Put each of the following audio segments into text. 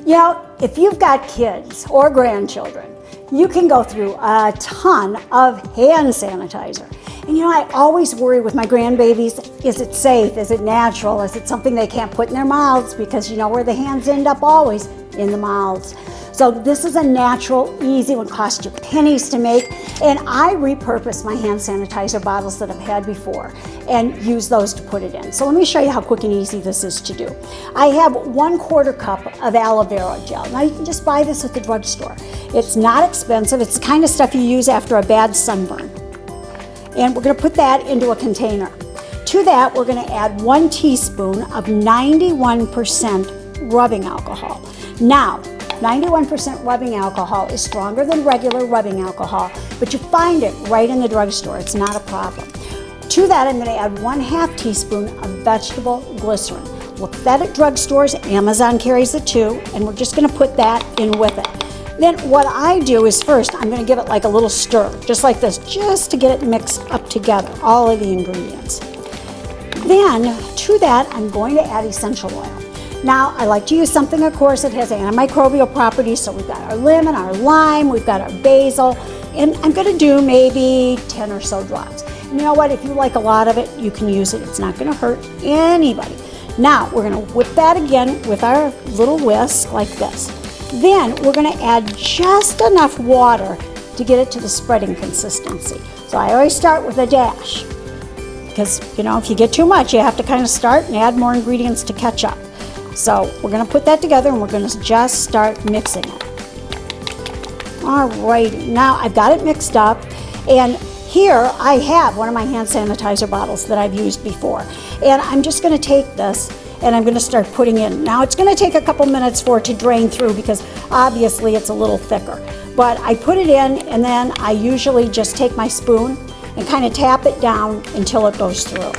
You know, if you've got kids or grandchildren, you can go through a ton of hand sanitizer. And you know, I always worry with my grandbabies, is it safe? Is it natural? Is it something they can't put in their mouths? Because you know where the hands end up always? In the mouths. So this is a natural, easy one, costs you pennies to make. And I repurpose my hand sanitizer bottles that I've had before and use those to put it in. So let me show you how quick and easy this is to do. I have 1/4 cup of aloe vera gel. Now you can just buy this at the drugstore. It's not expensive. It's the kind of stuff you use after a bad sunburn. And we're gonna put that into a container. To that, we're gonna add 1 teaspoon of 91% rubbing alcohol. Now, 91% rubbing alcohol is stronger than regular rubbing alcohol, but you find it right in the drugstore. It's not a problem. To that, I'm gonna add 1/2 teaspoon of vegetable glycerin. Look for that at drugstores. Amazon carries it too, and we're just gonna put that in with it. Then what I do is first, I'm gonna give it like a little stir, just like this, just to get it mixed up together, all of the ingredients. Then, to that, I'm going to add essential oil. Now, I like to use something, of course, that has antimicrobial properties, so we've got our lemon, our lime, we've got our basil, and I'm gonna do maybe 10 or so drops. And you know what, if you like a lot of it, you can use it. It's not gonna hurt anybody. Now, we're gonna whip that again with our little whisk like this. Then, we're gonna add just enough water to get it to the spreading consistency. So I always start with a dash, because you know, if you get too much, you have to kind of start and add more ingredients to catch up. So we're gonna put that together and we're gonna just start mixing it. All right, now I've got it mixed up, and here I have one of my hand sanitizer bottles that I've used before. And I'm just gonna take this and I'm gonna start putting in. Now it's gonna take a couple minutes for it to drain through because obviously it's a little thicker. But I put it in and then I usually just take my spoon and kind of tap it down until it goes through.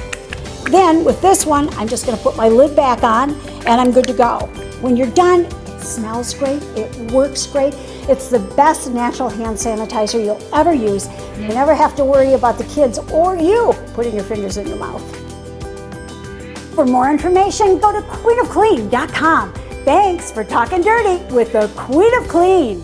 Then with this one, I'm just gonna put my lid back on and I'm good to go. When you're done, it smells great, it works great. It's the best natural hand sanitizer you'll ever use. You never have to worry about the kids or you putting your fingers in your mouth. For more information, go to queenofclean.com. Thanks for talking dirty with the Queen of Clean.